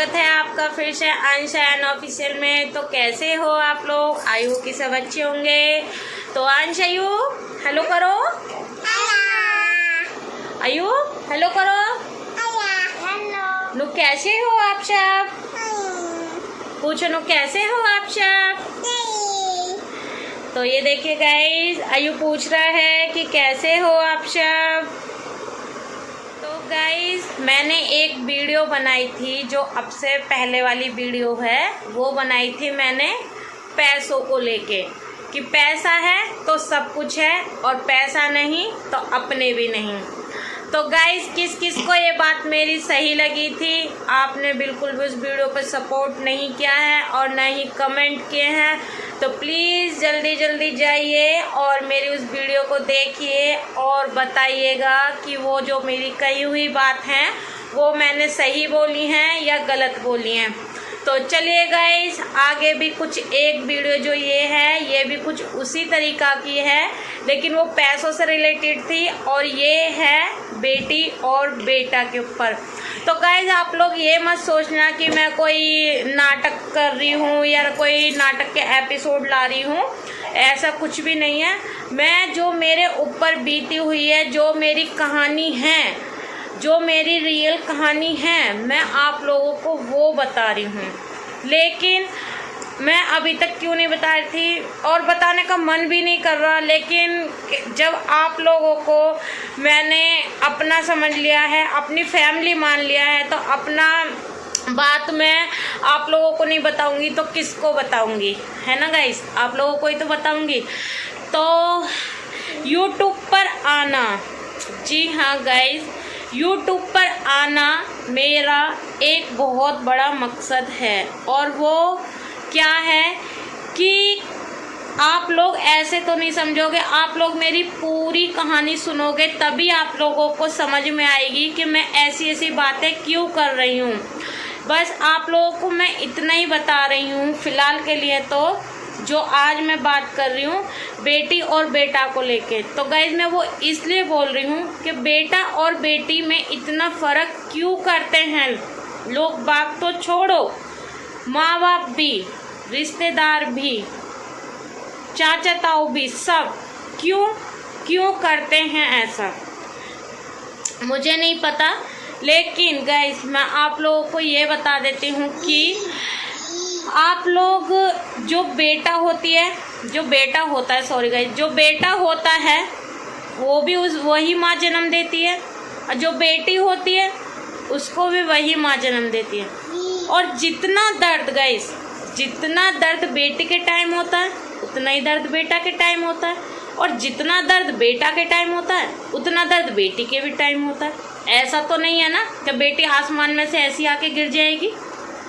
स्वागत है आपका फिर से अंश ऑफिशियल में। तो कैसे हो आप लोग? आयु की सब अच्छे होंगे। तो अंश आयु हेलो करो, आयु हेलो करो। नु कैसे हो आप सब? पूछो नु कैसे हो आप सब? तो ये देखिए गाइस, आयु पूछ रहा है कि कैसे हो आप सब। तो गाइस मैंने एक वीडियो बनाई थी, जो अब से पहले वाली वीडियो है, वो बनाई थी मैंने पैसों को लेके कि पैसा है तो सब कुछ है और पैसा नहीं तो अपने भी नहीं। तो गाइस किस किस को ये बात मेरी सही लगी थी? आपने बिल्कुल भी उस वीडियो पर सपोर्ट नहीं किया है और ना ही कमेंट किए हैं। तो प्लीज़ जल्दी जल्दी जाइए और मेरी उस वीडियो को देखिए और बताइएगा कि वो जो मेरी कही हुई बात हैं वो मैंने सही बोली हैं या गलत बोली हैं। तो चलिए गाइस, आगे भी कुछ एक वीडियो जो ये भी कुछ उसी तरीका की है, लेकिन वो पैसों से रिलेटेड थी और ये है बेटी और बेटा के ऊपर। तो गाइस आप लोग ये मत सोचना कि मैं कोई नाटक कर रही हूँ या कोई नाटक के एपिसोड ला रही हूँ, ऐसा कुछ भी नहीं है। मैं जो मेरे ऊपर बीती हुई है, जो मेरी कहानी है, जो मेरी रियल कहानी है, मैं आप लोगों को वो बता रही हूँ। लेकिन मैं अभी तक क्यों नहीं बता रही थी और बताने का मन भी नहीं कर रहा, लेकिन जब आप लोगों को मैंने अपना समझ लिया है, अपनी फैमिली मान लिया है, तो अपना बात मैं आप लोगों को नहीं बताऊंगी तो किसको बताऊंगी, है ना गाइस? आप लोगों को ही तो बताऊंगी। तो यूट्यूब पर आना, जी हाँ गाइस, यूट्यूब पर आना मेरा एक बहुत बड़ा मकसद है। और वो क्या है कि आप लोग ऐसे तो नहीं समझोगे, आप लोग मेरी पूरी कहानी सुनोगे तभी आप लोगों को समझ में आएगी कि मैं ऐसी ऐसी बातें क्यों कर रही हूँ। बस आप लोगों को मैं इतना ही बता रही हूँ फ़िलहाल के लिए। तो जो आज मैं बात कर रही हूँ बेटी और बेटा को लेके, तो गाइज मैं वो इसलिए बोल रही हूँ कि बेटा और बेटी में इतना फ़र्क क्यों करते हैं लोग बात। तो छोड़ो, माँ बाप भी, रिश्तेदार भी, चाचा ताऊ भी, सब क्यों करते हैं ऐसा मुझे नहीं पता। लेकिन गाइज मैं आप लोगों को ये बता देती हूँ कि आप लोग जो बेटा होता है सॉरी गाइस, जो बेटा होता है वो भी वही माँ जन्म देती है, और जो बेटी होती है उसको भी वही माँ जन्म देती है। और जितना दर्द गाइस, जितना दर्द बेटी के टाइम होता है उतना ही दर्द बेटा के टाइम होता है, और जितना दर्द बेटा के टाइम होता है उतना दर्द बेटी के भी टाइम होता है। ऐसा तो नहीं है ना कि बेटी आसमान में से ऐसी आके गिर जाएगी।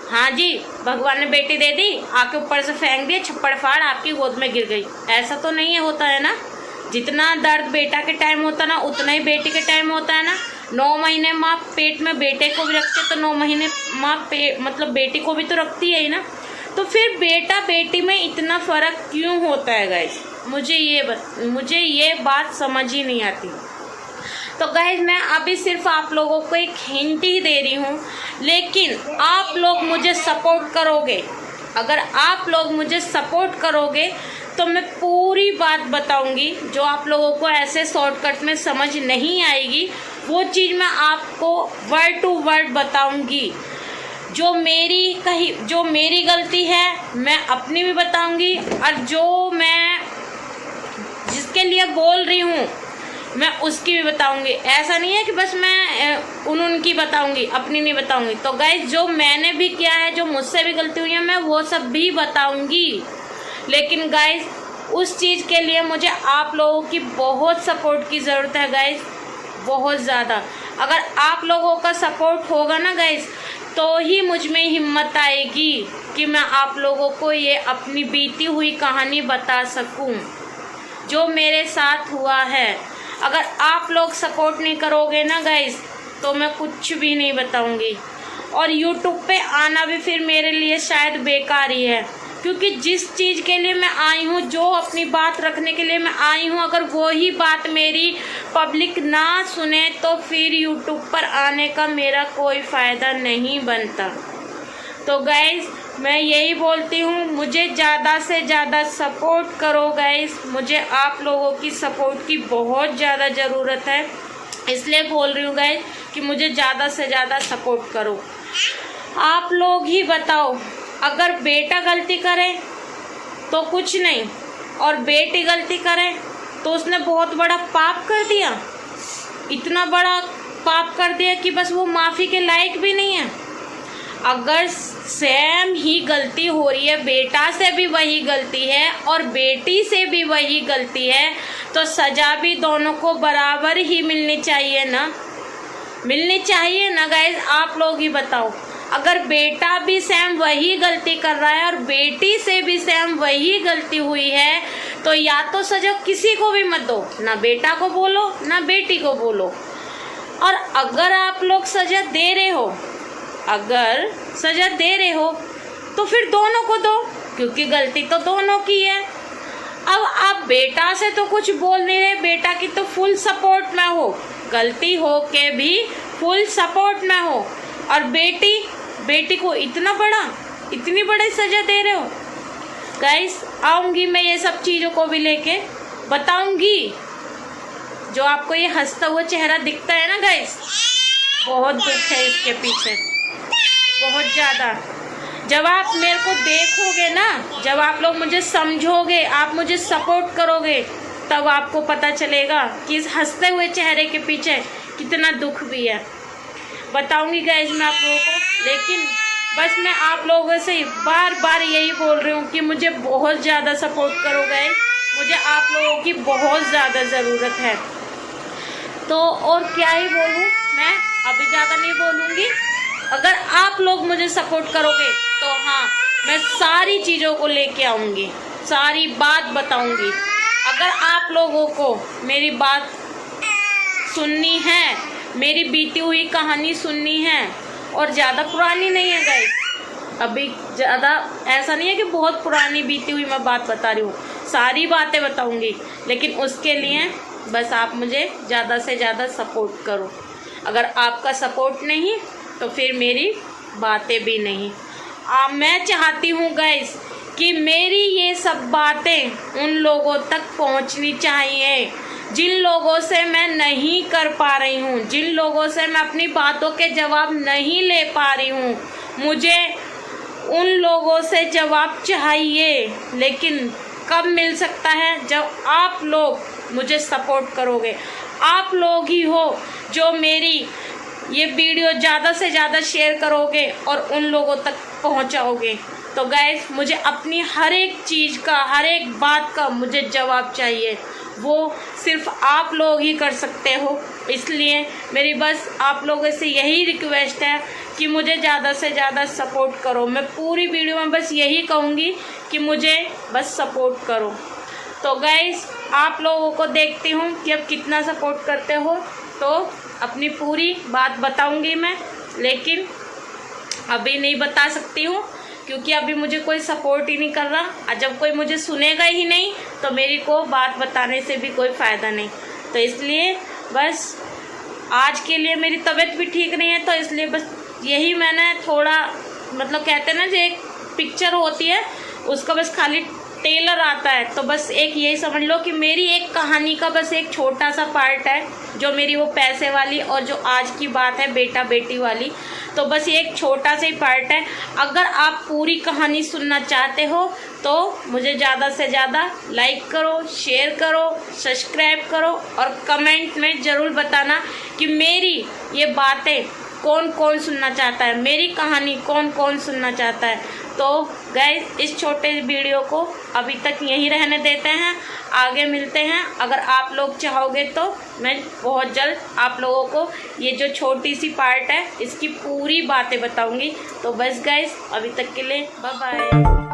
हाँ जी, भगवान ने बेटी दे दी, आके ऊपर से फेंक दिया, छप्पड़ फाड़ आपकी गोद में गिर गई, ऐसा तो नहीं है होता है ना। जितना दर्द बेटा के टाइम होता है ना उतना ही बेटी के टाइम होता है ना। 9 महीने माँ पेट में बेटे को भी रखते, तो 9 महीने माँ मतलब बेटी को भी तो रखती है ही ना। तो फिर बेटा बेटी में इतना फ़र्क क्यों होता है गाइस? मुझे ये बात समझ ही नहीं आती। तो गाइस मैं अभी सिर्फ आप लोगों को एक हिंट ही दे रही हूँ, लेकिन आप लोग मुझे सपोर्ट करोगे, अगर आप लोग मुझे सपोर्ट करोगे तो मैं पूरी बात बताऊंगी। जो आप लोगों को ऐसे शॉर्टकट में समझ नहीं आएगी वो चीज़ मैं आपको वर्ड टू वर्ड बताऊंगी। जो मेरी गलती है मैं अपनी भी बताऊंगी, और जो मैं जिसके लिए बोल रही हूँ मैं उसकी भी बताऊंगी। ऐसा नहीं है कि बस मैं उनकी बताऊंगी, अपनी नहीं बताऊंगी। तो गाइज जो मैंने भी किया है, जो मुझसे भी गलती हुई है, मैं वो सब भी बताऊंगी। लेकिन गाइज उस चीज़ के लिए मुझे आप लोगों की बहुत सपोर्ट की ज़रूरत है गाइज, बहुत ज़्यादा। अगर आप लोगों का सपोर्ट होगा ना गाइज, तो ही मुझ में हिम्मत आएगी कि मैं आप लोगों को ये अपनी बीती हुई कहानी बता सकूं जो मेरे साथ हुआ है। अगर आप लोग सपोर्ट नहीं करोगे ना गाइस, तो मैं कुछ भी नहीं बताऊंगी। और यूट्यूब पे आना भी फिर मेरे लिए शायद बेकार ही है, क्योंकि जिस चीज़ के लिए मैं आई हूँ, जो अपनी बात रखने के लिए मैं आई हूँ, अगर वो ही बात मेरी पब्लिक ना सुने तो फिर यूट्यूब पर आने का मेरा कोई फ़ायदा नहीं बनता। तो गाइस मैं यही बोलती हूँ, मुझे ज़्यादा से ज़्यादा सपोर्ट करो गाइस। मुझे आप लोगों की सपोर्ट की बहुत ज़्यादा ज़रूरत है, इसलिए बोल रही हूँ गाइस कि मुझे ज़्यादा से ज़्यादा सपोर्ट करो। आप लोग ही बताओ, अगर बेटा गलती करे तो कुछ नहीं, और बेटी गलती करे तो उसने बहुत बड़ा पाप कर दिया, इतना बड़ा पाप कर दिया कि बस वो माफ़ी के लायक भी नहीं है। अगर सेम ही गलती हो रही है, बेटा से भी वही गलती है और बेटी से भी वही गलती है, तो सज़ा भी दोनों को बराबर ही मिलनी चाहिए ना, मिलनी चाहिए ना गाइस। आप लोग ही बताओ, अगर बेटा भी सेम वही गलती कर रहा है और बेटी से भी सेम वही गलती हुई है, तो या तो सज़ा किसी को भी मत दो, ना बेटा को बोलो ना बेटी को बोलो। और अगर आप लोग सज़ा दे रहे हो, अगर सज़ा दे रहे हो तो फिर दोनों को दो, क्योंकि गलती तो दोनों की है। अब आप बेटा से तो कुछ बोल नहीं रहे, बेटा की तो फुल सपोर्ट में हो, गलती हो के भी फुल सपोर्ट में हो, और बेटी को इतनी बड़ी सज़ा दे रहे हो। गाइस आऊँगी मैं ये सब चीज़ों को भी लेके बताऊँगी। जो आपको ये हंसता हुआ चेहरा दिखता है ना गाइस, बहुत दुख है इसके पीछे, बहुत ज़्यादा। जब आप मेरे को देखोगे ना, जब आप लोग मुझे समझोगे, आप मुझे सपोर्ट करोगे, तब आपको पता चलेगा कि इस हंसते हुए चेहरे के पीछे कितना दुख भी है। बताऊंगी गाइस मैं आप लोगों को, लेकिन बस मैं आप लोगों से बार बार यही बोल रही हूँ कि मुझे बहुत ज़्यादा सपोर्ट करो गाइस, मुझे आप लोगों की बहुत ज़्यादा ज़रूरत है। तो और क्या ही बोलूँ मैं, अभी ज़्यादा नहीं बोलूँगी। अगर आप लोग मुझे सपोर्ट करोगे तो हाँ, मैं सारी चीज़ों को लेके आऊँगी, सारी बात बताऊँगी। अगर आप लोगों को मेरी बात सुननी है, मेरी बीती हुई कहानी सुननी है, और ज़्यादा पुरानी नहीं है गाइस, अभी ज़्यादा ऐसा नहीं है कि बहुत पुरानी बीती हुई मैं बात बता रही हूँ, सारी बातें बताऊँगी। लेकिन उसके लिए बस आप मुझे ज़्यादा से ज़्यादा सपोर्ट करो। अगर आपका सपोर्ट नहीं तो फिर मेरी बातें भी नहीं। मैं चाहती हूँ गाइस कि मेरी ये सब बातें उन लोगों तक पहुँचनी चाहिए जिन लोगों से मैं नहीं कर पा रही हूँ, जिन लोगों से मैं अपनी बातों के जवाब नहीं ले पा रही हूँ। मुझे उन लोगों से जवाब चाहिए, लेकिन कब मिल सकता है? जब आप लोग मुझे सपोर्ट करोगे। आप लोग ही हो जो मेरी ये वीडियो ज़्यादा से ज़्यादा शेयर करोगे और उन लोगों तक पहुंचाओगे। तो गाइस मुझे अपनी हर एक चीज़ का, हर एक बात का मुझे जवाब चाहिए, वो सिर्फ आप लोग ही कर सकते हो। इसलिए मेरी बस आप लोगों से यही रिक्वेस्ट है कि मुझे ज़्यादा से ज़्यादा सपोर्ट करो। मैं पूरी वीडियो में बस यही कहूँगी कि मुझे बस सपोर्ट करो। तो गाइस आप लोगों को देखती हूँ कि अब कितना सपोर्ट करते हो, तो अपनी पूरी बात बताऊँगी मैं, लेकिन अभी नहीं बता सकती हूँ क्योंकि अभी मुझे कोई सपोर्ट ही नहीं कर रहा। और जब कोई मुझे सुनेगा ही नहीं तो मेरी को बात बताने से भी कोई फ़ायदा नहीं। तो इसलिए बस आज के लिए मेरी तबीयत भी ठीक नहीं है, तो इसलिए बस यही मैंने थोड़ा मतलब कहते हैं ना, जो एक पिक्चर होती है उसका बस खाली टेलर आता है, तो बस एक यही समझ लो कि मेरी एक कहानी का बस एक छोटा सा पार्ट है, जो मेरी वो पैसे वाली और जो आज की बात है बेटा बेटी वाली, तो बस ये एक छोटा सा ही पार्ट है। अगर आप पूरी कहानी सुनना चाहते हो तो मुझे ज़्यादा से ज़्यादा लाइक करो, शेयर करो, सब्सक्राइब करो और कमेंट में ज़रूर बताना कि मेरी ये बातें कौन कौन सुनना चाहता है, मेरी कहानी कौन कौन सुनना चाहता है। तो गाइस इस छोटे वीडियो को अभी तक यहीं रहने देते हैं, आगे मिलते हैं। अगर आप लोग चाहोगे तो मैं बहुत जल्द आप लोगों को ये जो छोटी सी पार्ट है इसकी पूरी बातें बताऊंगी। तो बस गाइस अभी तक के लिए बाय बाय।